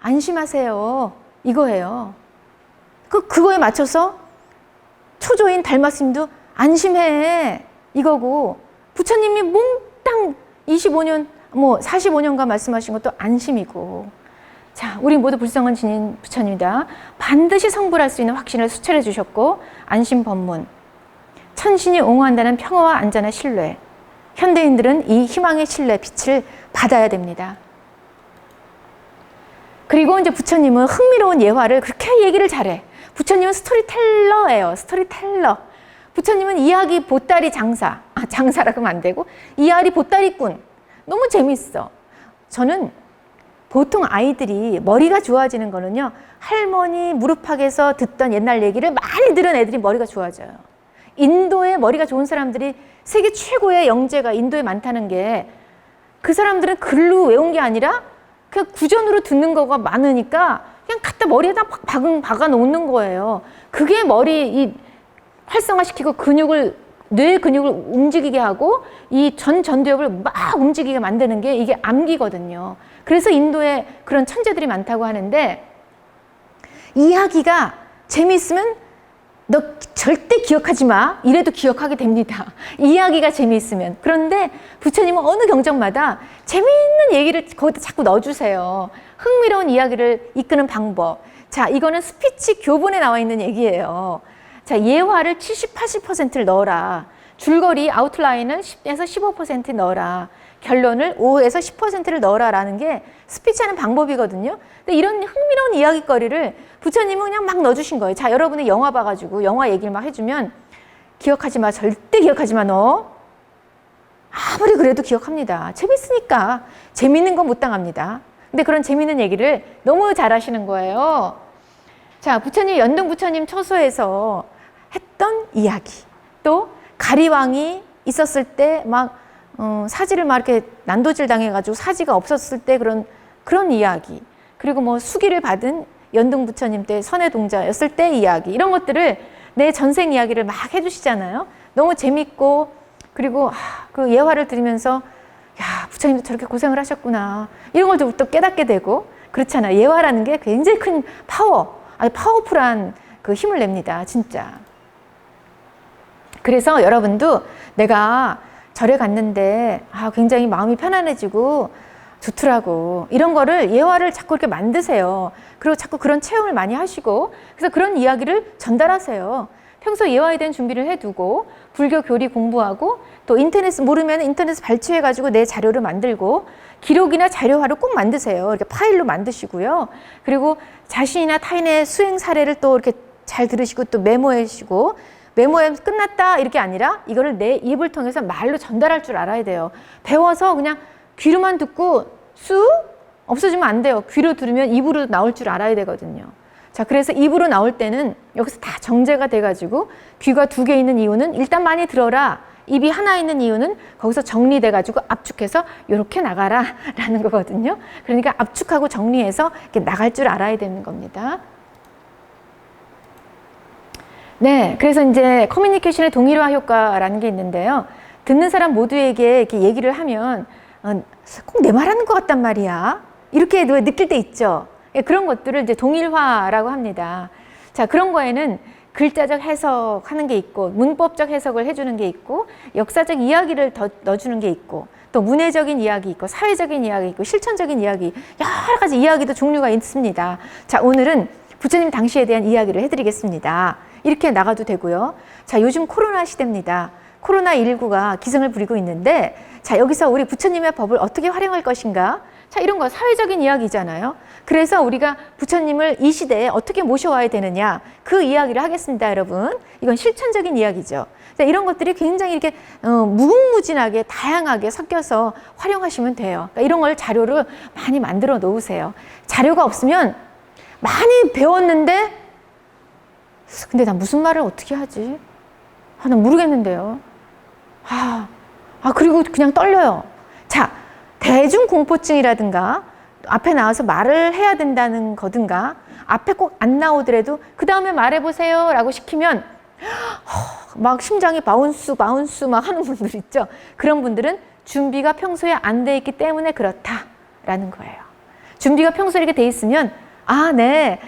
S1: 안심하세요. 이거예요. 그거에 맞춰서 초조인 달마 스님도 안심해. 이거고, 부처님이 몽땅 25년, 45년간 말씀하신 것도 안심이고. 자, 우리 모두 불성은 지닌 부처님이다. 반드시 성불할 수 있는 확신을 수철해 주셨고, 안심 법문. 천신이 옹호한다는 평화와 안전한 신뢰. 현대인들은 이 희망의 신뢰, 빛을 받아야 됩니다. 그리고 이제 부처님은 흥미로운 예화를 그렇게 얘기를 잘해. 부처님은 스토리텔러예요. 스토리텔러. 부처님은 이야기 보따리 장사. 장사라고 하면 안 되고 이야기 보따리꾼. 너무 재밌어. 저는 보통 아이들이 머리가 좋아지는 거는요. 할머니 무릎팍에서 듣던 옛날 얘기를 많이 들은 애들이 머리가 좋아져요. 인도에 머리가 좋은 사람들이 세계 최고의 영재가 인도에 많다는 게 그 사람들은 글로 외운 게 아니라 그냥 구전으로 듣는 거가 많으니까 그냥 갖다 머리에다 팍 박아 놓는 거예요. 그게 머리 활성화시키고 뇌 근육을 움직이게 하고 이 전두엽을 막 움직이게 만드는 게 이게 암기거든요. 그래서 인도에 그런 천재들이 많다고 하는데 이야기가 재미있으면 너 절대 기억하지 마. 이래도 기억하게 됩니다. 이야기가 재미있으면. 그런데 부처님은 어느 경전마다 재미있는 얘기를 거기다 자꾸 넣어주세요. 흥미로운 이야기를 이끄는 방법. 자, 이거는 스피치 교본에 나와 있는 얘기예요. 자, 예화를 70, 80%를 넣어라. 줄거리 아웃라인을 10에서 15% 넣어라. 결론을 5에서 10%를 넣어라라는 게 스피치하는 방법이거든요. 근데 이런 흥미로운 이야기거리를 부처님은 그냥 막 넣어주신 거예요. 자, 여러분이 영화 봐가지고 영화 얘기를 막 해주면 기억하지 마. 절대 기억하지 마, 너. 아무리 그래도 기억합니다. 재밌으니까. 재밌는 건 못 당합니다. 근데 그런 재밌는 얘기를 너무 잘하시는 거예요. 자, 부처님, 연등 부처님 처소에서 했던 이야기. 또 가리왕이 있었을 때 막 사지를 막 이렇게 난도질 당해가지고 사지가 없었을 때 그런 이야기. 그리고 뭐 수기를 받은 연등 부처님 때 선해동자였을 때 이야기. 이런 것들을 내 전생 이야기를 막 해주시잖아요. 너무 재밌고, 그리고 그 예화를 들으면서 야, 부처님도 저렇게 고생을 하셨구나. 이런 걸 또 깨닫게 되고, 그렇잖아요. 예화라는 게 굉장히 큰 파워, 아주 파워풀한 그 힘을 냅니다. 진짜. 그래서 여러분도 내가 절에 갔는데 굉장히 마음이 편안해지고 좋더라고. 이런 거를 예화를 자꾸 이렇게 만드세요. 그리고 자꾸 그런 체험을 많이 하시고, 그래서 그런 이야기를 전달하세요. 평소 예화에 대한 준비를 해두고, 불교 교리 공부하고, 또 인터넷 모르면 인터넷 발췌해가지고 내 자료를 만들고, 기록이나 자료화를 꼭 만드세요. 이렇게 파일로 만드시고요. 그리고 자신이나 타인의 수행 사례를 또 이렇게 잘 들으시고 또 메모하시고, 메모에 끝났다 이렇게 아니라 이거를 내 입을 통해서 말로 전달할 줄 알아야 돼요. 배워서 그냥 귀로만 듣고 쑥 없어지면 안 돼요. 귀로 들으면 입으로 나올 줄 알아야 되거든요. 자, 그래서 입으로 나올 때는 여기서 다 정제가 돼가지고 귀가 2개 있는 이유는 일단 많이 들어라. 입이 하나 있는 이유는 거기서 정리돼가지고 압축해서 이렇게 나가라 라는 거거든요. 그러니까 압축하고 정리해서 이렇게 나갈 줄 알아야 되는 겁니다. 네, 그래서 이제 커뮤니케이션의 동일화 효과라는 게 있는데요. 듣는 사람 모두에게 이렇게 얘기를 하면 꼭 내 말하는 것 같단 말이야. 이렇게 느낄 때 있죠. 그런 것들을 이제 동일화라고 합니다. 자, 그런 거에는 글자적 해석하는 게 있고, 문법적 해석을 해주는 게 있고, 역사적 이야기를 더 넣어주는 게 있고, 또 문해적인 이야기 있고, 사회적인 이야기 있고, 실천적인 이야기, 여러 가지 이야기도 종류가 있습니다. 자, 오늘은 부처님 당시에 대한 이야기를 해드리겠습니다. 이렇게 나가도 되고요. 자, 요즘 코로나 시대입니다. 코로나19가 기승을 부리고 있는데, 자, 여기서 우리 부처님의 법을 어떻게 활용할 것인가? 자, 이런 거 사회적인 이야기잖아요. 그래서 우리가 부처님을 이 시대에 어떻게 모셔와야 되느냐, 그 이야기를 하겠습니다, 여러분. 이건 실천적인 이야기죠. 자, 이런 것들이 굉장히 이렇게 무궁무진하게 다양하게 섞여서 활용하시면 돼요. 그러니까 이런 걸 자료를 많이 만들어 놓으세요. 자료가 없으면 많이 배웠는데 근데 나 무슨 말을 어떻게 하지? 나 모르겠는데요. 그리고 그냥 떨려요. 자, 대중공포증이라든가 앞에 나와서 말을 해야 된다는 거든가 앞에 꼭 안 나오더라도 그 다음에 말해보세요 라고 시키면 막 심장이 바운스 막 하는 분들 있죠. 그런 분들은 준비가 평소에 안 돼 있기 때문에 그렇다라는 거예요. 준비가 평소에 이렇게 돼 있으면 네.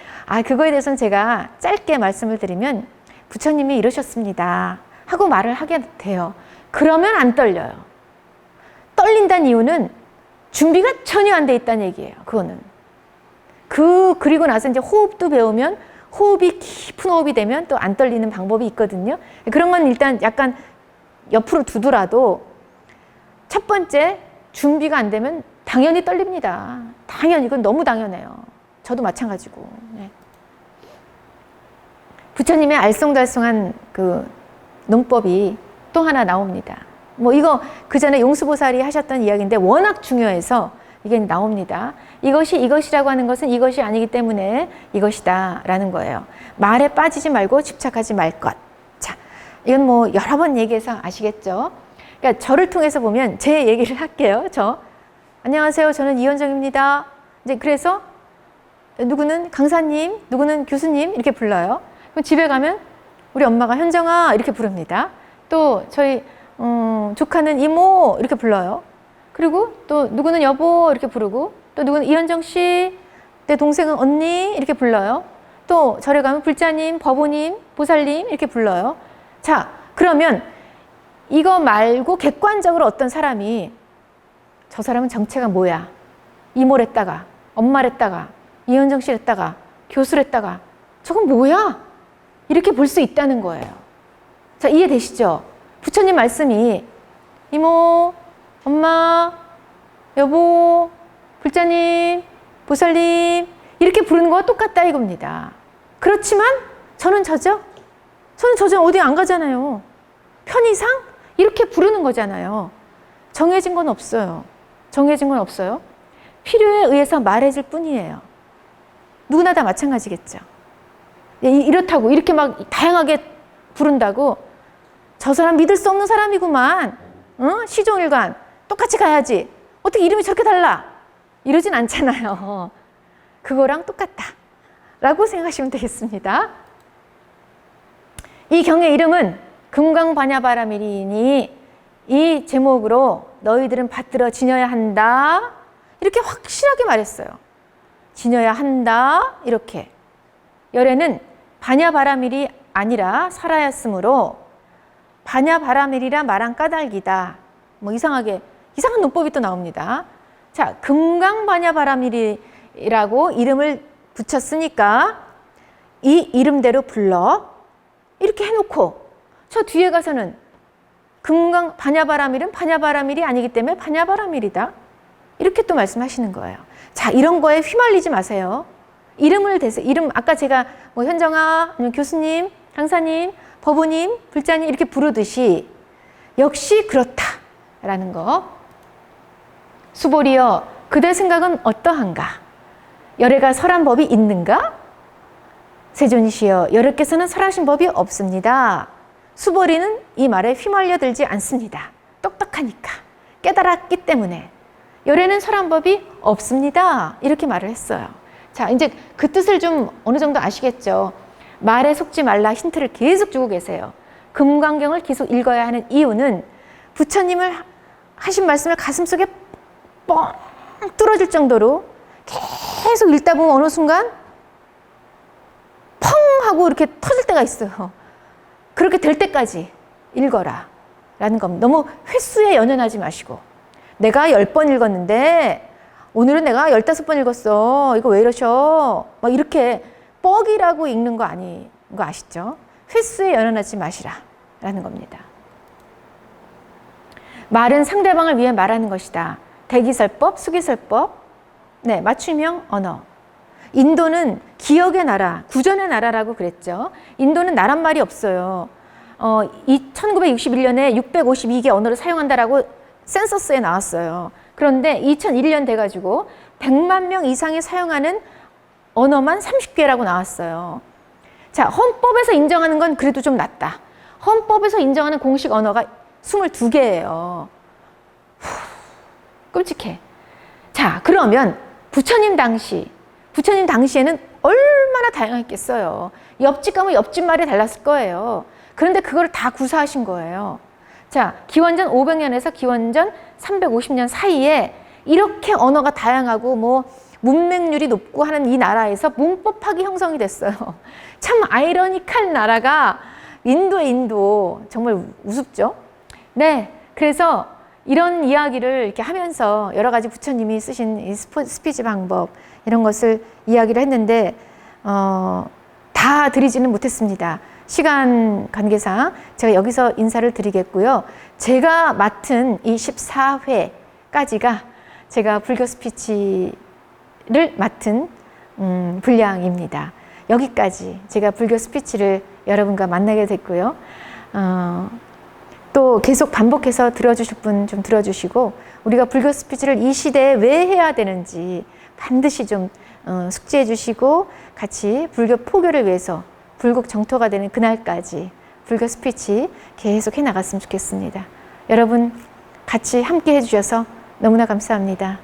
S1: 그거에 대해서는 제가 짧게 말씀을 드리면 부처님이 이러셨습니다. 하고 말을 하게 돼요. 그러면 안 떨려요. 떨린다는 이유는 준비가 전혀 안 돼 있다는 얘기예요. 그거는. 그리고 나서 이제 호흡도 배우면 호흡이 깊은 호흡이 되면 또 안 떨리는 방법이 있거든요. 그런 건 일단 약간 옆으로 두더라도 첫 번째 준비가 안 되면 당연히 떨립니다. 당연히 이건 너무 당연해요. 저도 마찬가지고. 네. 부처님의 알쏭달쏭한 그 논법이 또 하나 나옵니다. 뭐 이거 그 전에 용수보살이 하셨던 이야기인데 워낙 중요해서 이게 나옵니다. 이것이라고 하는 것은 이것이 아니기 때문에 이것이다 라는 거예요. 말에 빠지지 말고 집착하지 말 것. 자, 이건 뭐 여러 번 얘기해서 아시겠죠? 그러니까 저를 통해서 보면 제 얘기를 할게요. 안녕하세요. 저는 이현정입니다. 이제 그래서 누구는 강사님, 누구는 교수님 이렇게 불러요. 그럼 집에 가면 우리 엄마가 현정아 이렇게 부릅니다. 또 저희 조카는 이모 이렇게 불러요. 그리고 또 누구는 여보 이렇게 부르고 또 누구는 이현정 씨, 내 동생은 언니 이렇게 불러요. 또 절에 가면 불자님, 법우님, 보살님 이렇게 불러요. 자, 그러면 이거 말고 객관적으로 어떤 사람이 저 사람은 정체가 뭐야? 이모랬다가 엄마랬다가 이현정 씨랬다가 교수랬다가 저건 뭐야? 이렇게 볼 수 있다는 거예요. 자, 이해되시죠? 부처님 말씀이 이모, 엄마, 여보, 불자님, 보살님 이렇게 부르는 거와 똑같다 이겁니다. 그렇지만 저는 저죠? 저는 저죠. 어디 안 가잖아요. 편의상 이렇게 부르는 거잖아요. 정해진 건 없어요. 정해진 건 없어요. 필요에 의해서 말해줄 뿐이에요. 누구나 다 마찬가지겠죠. 이렇다고 이렇게 막 다양하게 부른다고 저 사람 믿을 수 없는 사람이구만. 시종일관 똑같이 가야지. 어떻게 이름이 저렇게 달라? 이러진 않잖아요. 그거랑 똑같다 라고 생각하시면 되겠습니다. 이 경의 이름은 금강반야바라밀이니 이 제목으로 너희들은 받들어 지녀야 한다 이렇게 확실하게 말했어요. 지녀야 한다 이렇게. 열애는 반야바라밀이 아니라 살아였으므로 반야바라밀이라 말한 까닭이다. 뭐 이상한 논법이 또 나옵니다. 자, 금강반야바라밀이라고 이름을 붙였으니까 이 이름대로 불러 이렇게 해놓고 저 뒤에 가서는 반야바라밀은 반야바라밀이 아니기 때문에 반야바라밀이다 이렇게 또 말씀하시는 거예요. 자, 이런 거에 휘말리지 마세요. 이름을 대서 아까 제가 뭐 현정아, 아니면 교수님, 강사님, 법우님, 불자님 이렇게 부르듯이 역시 그렇다라는 거. 수보리여, 그대 생각은 어떠한가? 열애가 설한 법이 있는가? 세존이시여, 열애께서는 설하신 법이 없습니다. 수보리는 이 말에 휘말려 들지 않습니다. 똑똑하니까, 깨달았기 때문에. 열애는 설한 법이 없습니다. 이렇게 말을 했어요. 자, 이제 그 뜻을 좀 어느 정도 아시겠죠? 말에 속지 말라 힌트를 계속 주고 계세요. 금강경을 계속 읽어야 하는 이유는 부처님을 하신 말씀을 가슴속에 뻥 뚫어질 정도로 계속 읽다 보면 어느 순간 펑 하고 이렇게 터질 때가 있어요. 그렇게 될 때까지 읽어라 라는 겁니다. 너무 횟수에 연연하지 마시고 내가 10번 읽었는데 오늘은 내가 15번 읽었어. 이거 왜 이러셔? 막 이렇게 뻑이라고 읽는 거 아닌 거 아시죠? 횟수에 연연하지 마시라 라는 겁니다. 말은 상대방을 위해 말하는 것이다. 대기설법, 수기설법, 네, 맞춤형 언어. 인도는 기억의 나라, 구전의 나라라고 그랬죠. 인도는 나란 말이 없어요. 1961년에 652개 언어를 사용한다라고 센서스에 나왔어요. 그런데 2001년 돼가지고 100만 명 이상이 사용하는 언어만 30개라고 나왔어요. 자, 헌법에서 인정하는 건 그래도 좀 낫다. 헌법에서 인정하는 공식 언어가 22개예요. 끔찍해. 자, 그러면 부처님 당시에는 얼마나 다양했겠어요. 옆집 가면 옆집 말이 달랐을 거예요. 그런데 그걸 다 구사하신 거예요. 자, 기원전 500년에서 기원전 350년 사이에 이렇게 언어가 다양하고 뭐 문맹률이 높고 하는 이 나라에서 문법학이 형성이 됐어요. 참 아이러니컬 나라가 인도 정말 우습죠? 네, 그래서 이런 이야기를 이렇게 하면서 여러 가지 부처님이 쓰신 이 스피치 방법 이런 것을 이야기를 했는데 다 드리지는 못했습니다. 시간 관계상 제가 여기서 인사를 드리겠고요. 제가 맡은 이 14회까지가 제가 불교 스피치를 맡은 분량입니다. 여기까지 제가 불교 스피치를 여러분과 만나게 됐고요. 또 계속 반복해서 들어주실 분 좀 들어주시고, 우리가 불교 스피치를 이 시대에 왜 해야 되는지 반드시 좀 숙지해 주시고, 같이 불교 포교를 위해서 불국 정토가 되는 그날까지 불교 스피치 계속 해 나갔으면 좋겠습니다. 여러분 같이 함께 해주셔서 너무나 감사합니다.